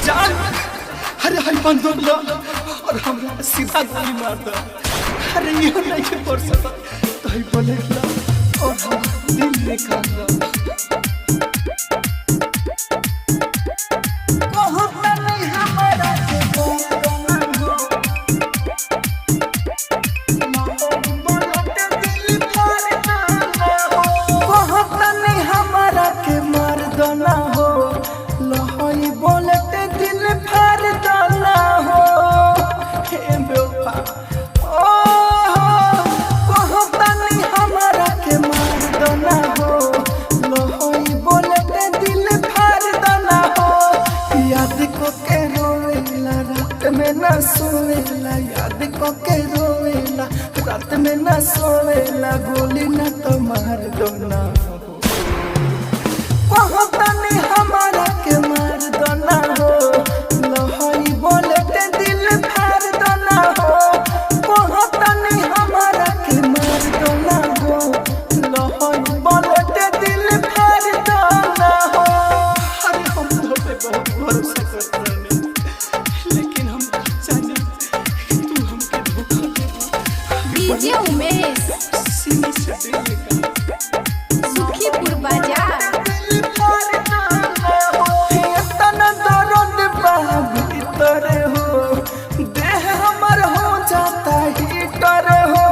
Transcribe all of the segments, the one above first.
जान अरे हाय बंदूक लो और हमरा सीधा गोली मार दो। अरे ये नहीं के कर सकता तो ही बोले ला और हम दिल निकाल लो। सोवेला याद को के रोवेला रात में न सोवेला गोली न तो मार दो ना कहतनी हमारा के मार दो ना हो लहई बोले ते दिल फाड़ दो ना हो कहतनी हमारा के मार दो ना हो लहई बोले ते दिल फाड़ दो ना हो। अरे हम तो पे बहुत भरोसा करते हैं डीजे उमेश सुखीपुर बाजार तना दर्द भीतर हो देह हमर हो जाता हीटर हो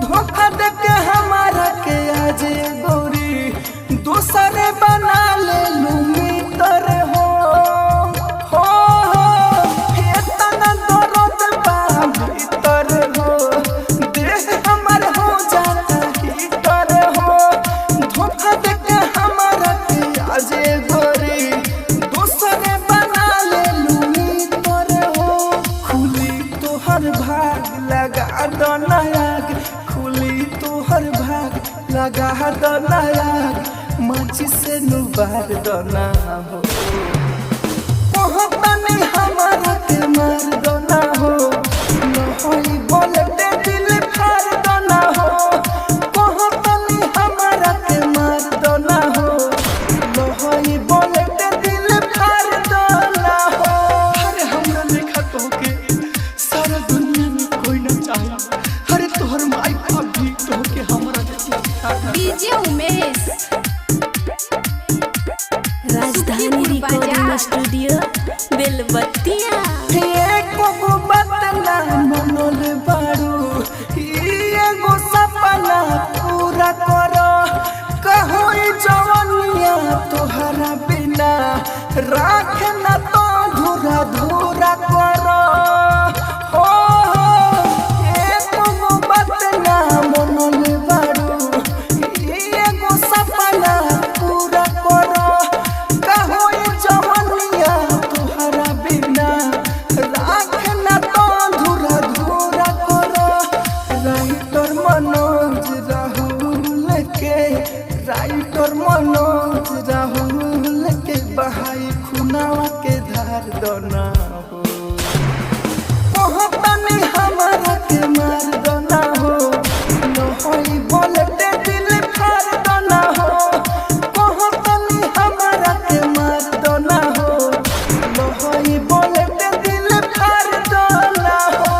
धोखा दे के हमारा के आज गोरी दूसरे बना ले लू मीटर हो तना दर्द भीतर हो लगा दो नायक खुली तोहर भाग लगा दो नायक माची से नुबार दो ना हो कहतनी हमारा के मार दो ना हो लहई बोले ते दिल फाड़ दो ना हो कहतनी हमारा के मार दो ना हो लहई बोले ते दिल फाड़ दो ना हो। अरे हमरा लेखा तो के सारा दुनिया में कोई न चाहे अरे तोहर माई बाप भी तो के हमरा देखला डीजे उमेश राजधानी रिकॉर्डिंग स्टूडियो बेलबत्तिया एको बात ना मनोल बारू एगो सपना पूरा करो कहो जवनिया तोहरा बिना राख ना तो धूरा धूरा करो राइटर मनोज राहुल के बहाई खुनावा के धार दो ना हो कहतनी हमारा के मार दो ना हो लहई बोले ते दिल फाड़ दो ना हो कहतनी हमारा के मार दो ना हो लहई बोले ते दिल फाड़ दो ना हो।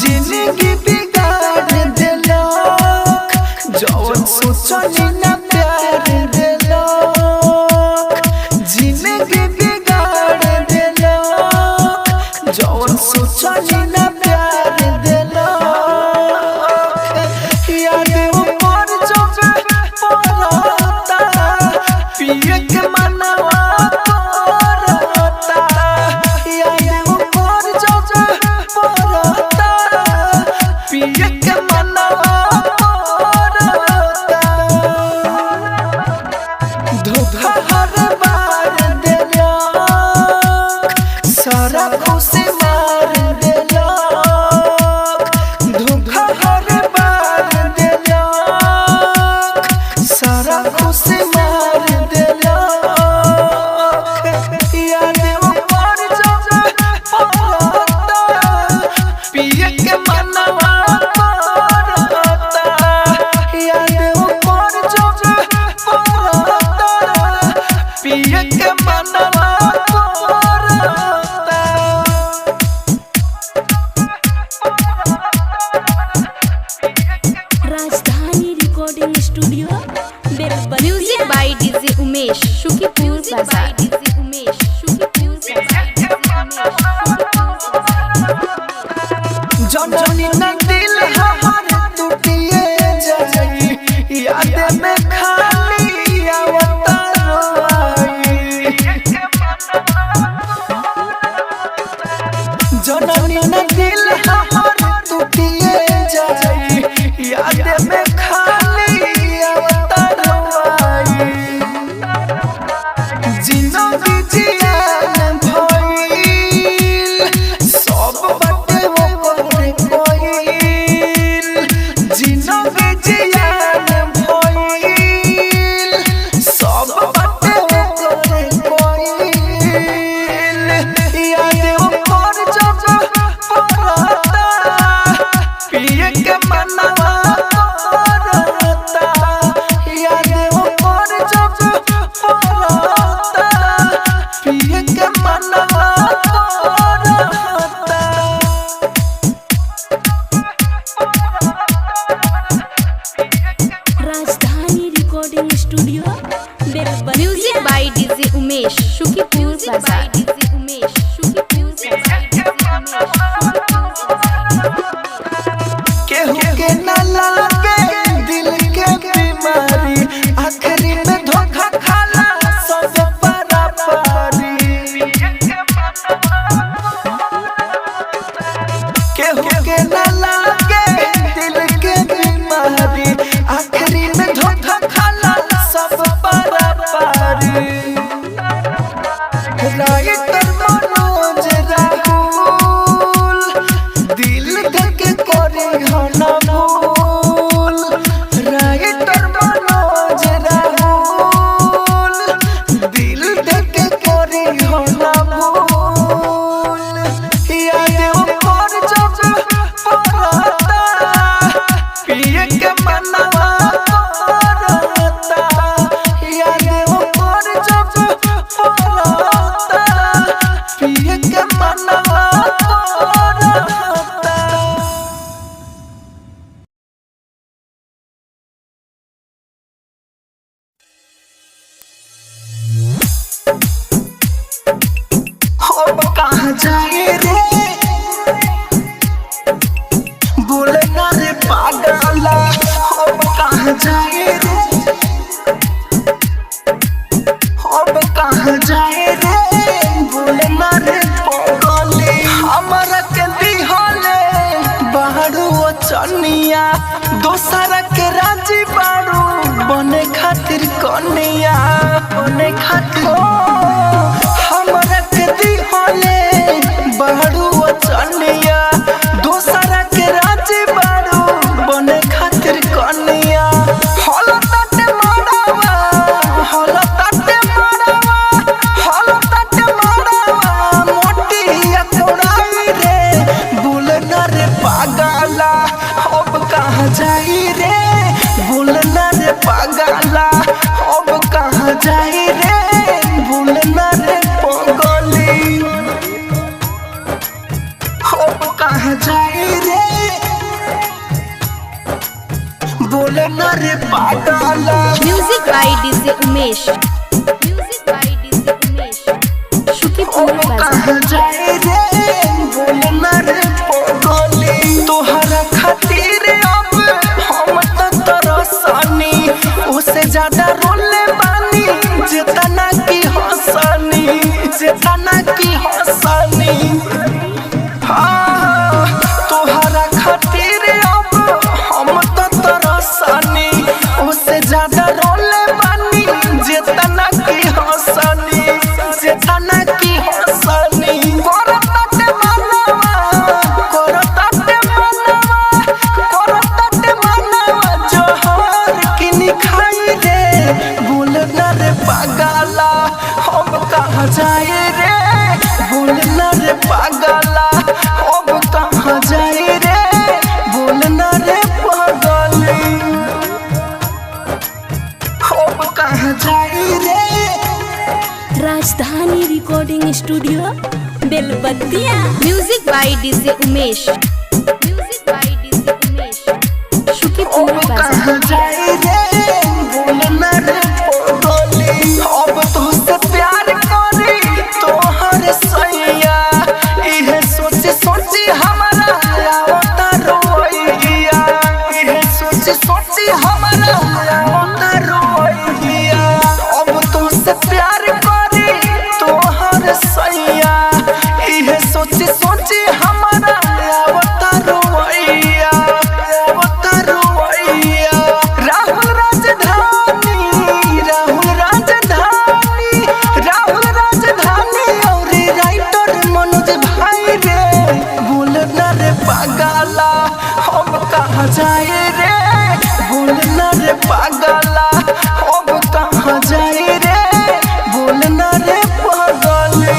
जिंदगी बिगाड़ देलक जौन सोचनी ना प्यार देलक जिंदगी बिगाड़ देलक जौन सोचनी ना प्यार देलक याद ऊपर जब पड़ता पिए के मनवा करता याद ऊपर जब पड़ता पिए के मनवा करता धोखा हर बार देला पिए के मनवा करता। Rajdhani recording studio Belbattiya. Music by DJ Umesh Shukipur Bazar. जननी न दिल हमार टूटिए जाई, याद में खाली आवत रोई। जननी न दिल हमार टूटिए जाई, याद में खाली आवत रोई। जिंदगी जियान भइल सब बाटे वो करे कोइल। जिंदगी जियान भइल सब बाटे वो करे कोइल। याद ऊपर जब पड़ता पिए के मनवा करता। याद ऊपर जब पड़ता पिए के मनवा करता। Rajdhani recording studio Belbattiya. Music by DJ Umesh Shukipur Bazar. केहू के न लागे दिल के बीमारी, आखिरी में धोखा खाला सब पारी। केहू के न लागे दिल के बीमारी, आखिरी में धोखा खाला सब पारी। राइटर मनोज राहुल दिल धके करे हना भूल। राइटर मनोज राहुल दिल धके करे हना भूल। याद ऊपर जब पड़ता पिए के मनवा करता। याद ऊपर जब पड़ता पिए के मनवा करता। अब कहाँ जाए रे बोले ना रे पागला। अब कहाँ जाए रे अब कहाँ जाए रे बोले ना रे पगली। हमारा के दिहले बारू चनिया, दोसरा के राजी बारू बने खातिर कनिया। बने खातिर हमरा के दिहले बारू चनिया, दोसरा के राजी बारू बने खातिर कनिया। हलताटे मारवा हलताटे मारवा हलताटे मारवा मोटिया कोड़ाई रे बोल ना रे पागला। अब कहाँ जाई रे बोल ना रे पागला। अब कहाँ जाई रे बोल ना रे पगली। अब कहाँ जाई रे बोल ना रे पागला। Music by DJ Umesh Shukipur अब बाजार। कहाँ जाए रे बोल ना रे पगली। तोहरा खातिर अब हम तो तरसनी, उससे ज्यादा रोले बानी जितना की हंसनी। जितना की हंसनी हाँ तोहरा खातिर अब हम तो तरसनी, उससे ज्यादा रोले बानी जितना की हंसनी। जितना की हंसनी करताटे मनवा करताटे मनवा करताटे मनवा जोहर किनी खाई रे बोल ना रे पागला। अब कहाँ जाए रे बोल ना रे पागला। अब कहाँ जाए रे बोल ना रे पगली। अब कहाँ जाए रे Rajdhani recording studio Belbattiya. Music by DJ Umesh. Music by DJ Umesh. Shukipur Bazar. जाए रे बोलना रे पगली अब तुझसे प्यार करी तोहर सैया इहे सोची सोची हमारा आवता रोइया इहे सोची सोची हमारा आवता रोइया अब तुझसे प्यार करी तोहर सैया इहे सोची सोची हमारा आवता रोइया आवता रोइया राहुल राजधानी और राइटर मनोज भाई रे बोलना रे पागला हम कहाँ जाए रे बोलना रे पागला अब कहाँ जाए रे बोलना रे पागली।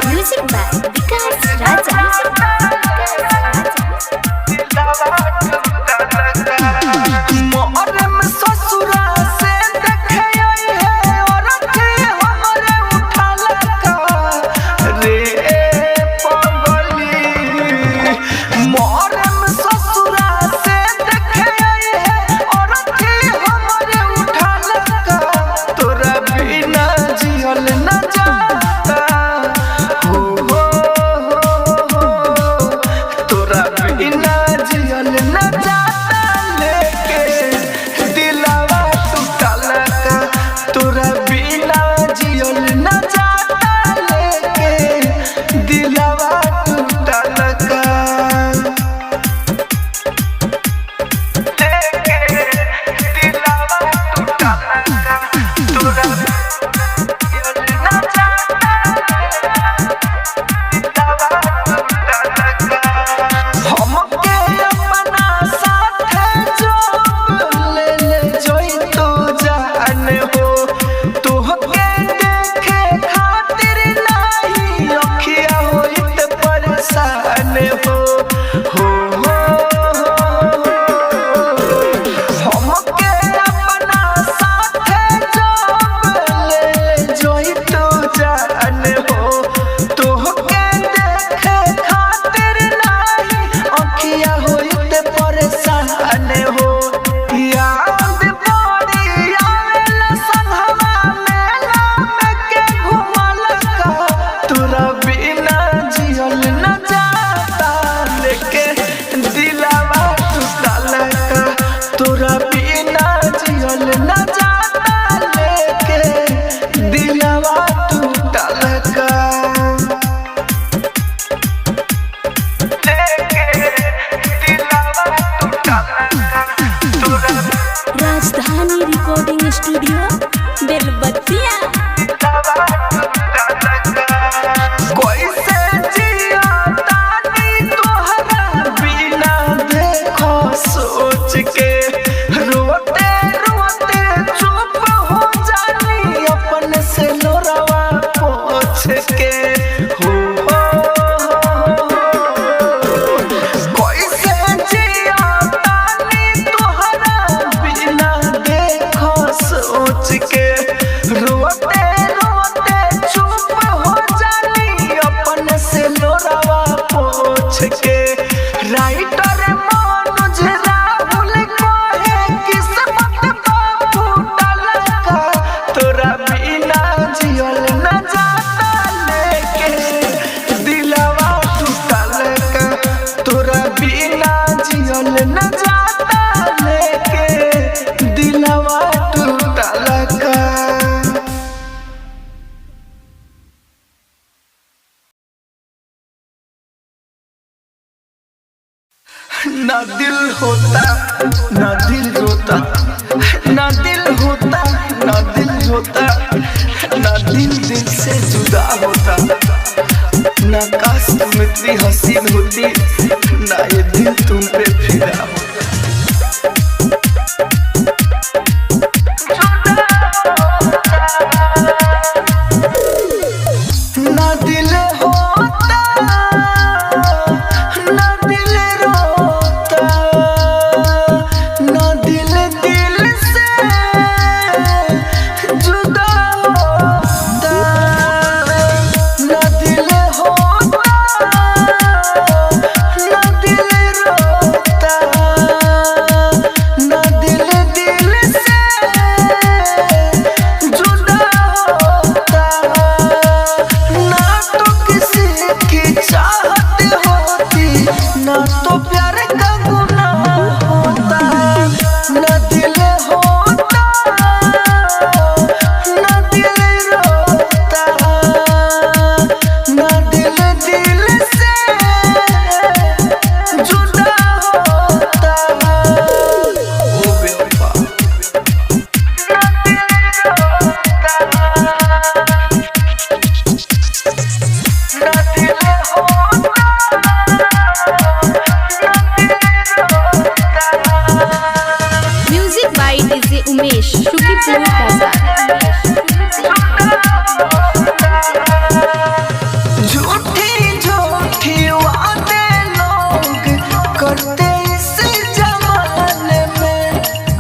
म्यूजिक बाय विकास राजा। मोहरम ससुरा से देखे आई है औरत हमरे उठाल का रे पगली मोहरम ससुरा से देखे आई है औरत हमरे उठाल का तोरा बिना जियल न जाता हो तोरा बिना जियल न जाता लेके दिलवा टूटल का तोरा बिना जियल न जाता लेके दिलवा टूटल का लेके दिलवा टूटल का तोरा जियल न जाता हमके अपना साथे जो ले ले जोई तो जान हो तोहके देखे खातिर नहीं अखिया होइत परेशान हो हमके अपना साथे जो ले ले जोई तो जान हो तोहके देखे खातिर नहीं अखिया होइत परेशान हो याद बड़ी आवेला संगवा मेला में के घुमल का तोरा बिना जियल न जाता लेके दिलवा टूटल का तोरा बिना जियल न जाता लेके दिलवा टूटल का राजधानी रिकॉर्डिंग स्टूडियो बेलबत्तिया। कैसे जिया तानी तोहरा बिना देखो सोच के रोते रोते चुप हो जानी अपन से लोरवा पोछ के हो कैसे जिया तानी तोहरा बिना देखो सोच के रोते रोते चुप हो जानी अपन से लोरवा पोछ के राइटर मनोज राहुल कहे किस्मत बा फूटल का तोरा बिना जियल न जाता लेके दिलवा टूटल का तोरा बिना जियल न जाता लेके दिलवा टूटल का। ना दिल होता ना दिल रोता ना दिल होता ना दिल होता ना दिल दिल से जुदा होता ना काश तुम इतनी हसीन होती, ना ये दिल तुम पे फिदा होता। ना दिल होता, ना दिल रोता, ना दिल दिल से जुदा होता। ना दिल होता, ना दिल रोता, ना दिल दिल से जुदा होता। ना तो किसी की चाहत होती, ना तो प्यार का गुनाह होता। ना दिल होता, ना दिल रोता, ना दिल दिल से जुदा होता। ओ बेवफा, ना दिल रोता, ना दिल होता, music by DJ Umesh Shukipur Bazar. झूठी झूठी वादे लोग करते इस जमाने में।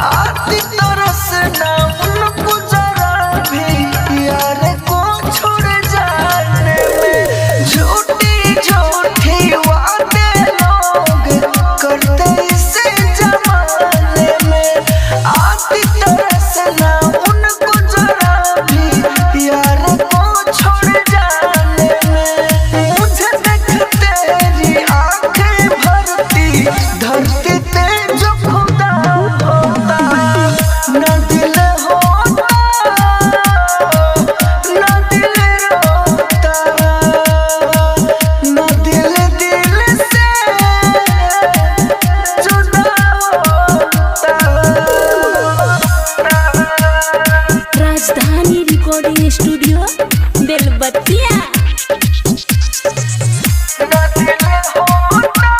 आती तरस ना उनको जरा भी यार को छोड़ जाने में। झूठी झूठी वादे लोग करते इस जमाने में। आती तरस ना उनको जरा भी यार को छोड़ जाने में। मुझे देख तेरी आंखें भरती धरती पे जो खुदा होता। ना दिल होता, ना दिल रोता, ना दिल दिल से जुदा होता। राजधानी रिकॉर्डिंग स्टूडियो बेलबत्तिया। ना दिल होता,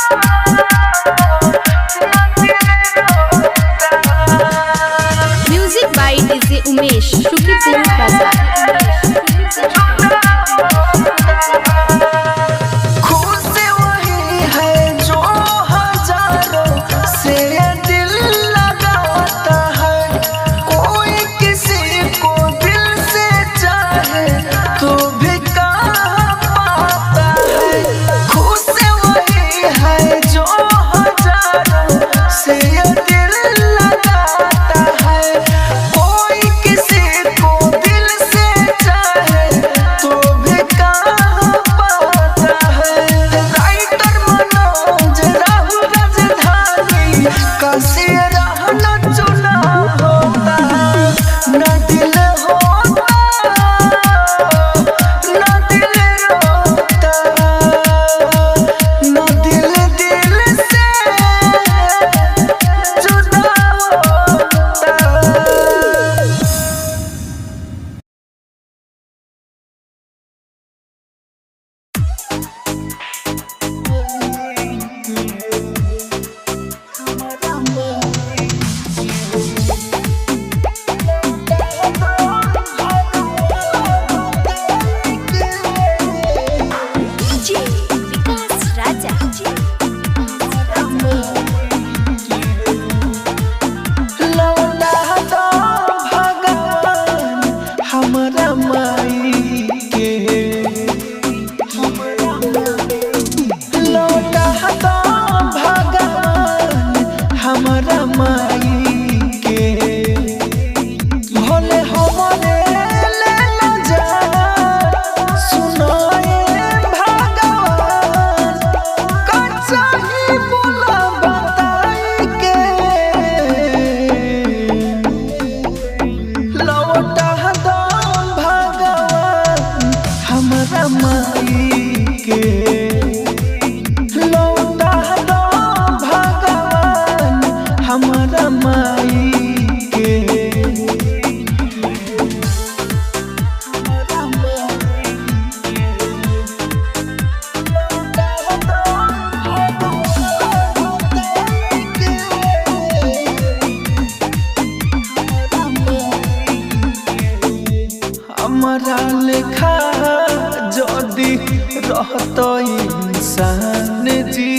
रहतो इंसान जी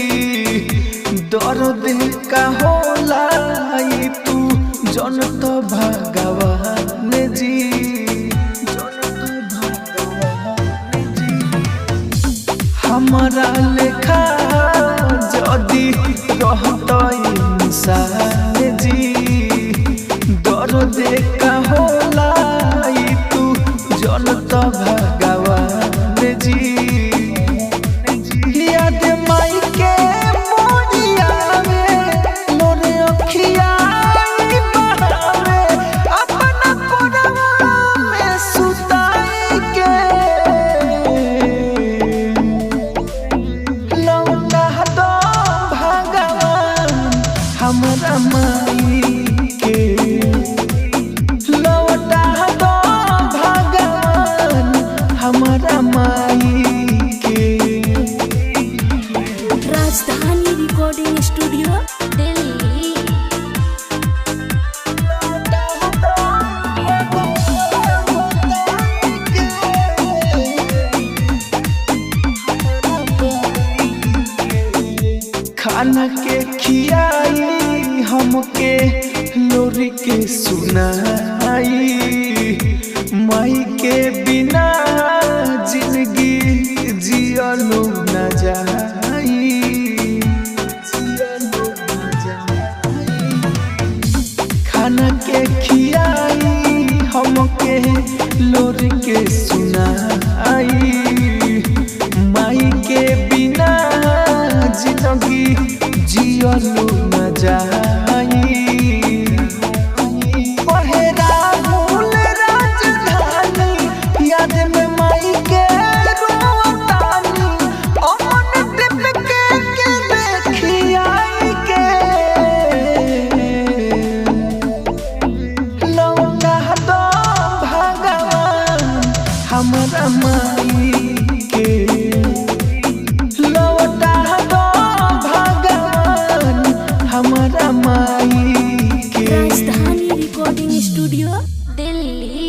दर्द का होला ई तू जनत भगवान जी हमारा लेखा जदी रहतो इंसान जी दर्द का होला ई तू जनत भगवान जी याद माई के मोरिया में मोरे अखिया बहावे अपना कोरवा में सुताई के लौटा दो भगवान हमरा माई के लौटा दो भगवान हमरा माई राजधानी रिकॉर्डिंग स्टूडियो दिल्ली। खाना के खियाई हमके लोरी के सुनाई माई के बिना जिंदगी जियलो न जाई खाना के खियाई हमके लोरी के सुनाई माई के बिना जिंदगी जियलो न जाई पहरा भूल राजधानी याद में माई के रोतानी अमन टिप के देखियाई के लौटा दो भगवान हमरा माई के लौटा दो भगवान हमरा माई के राजधानी रिकॉर्डिंग स्टूडियो दिल्ली।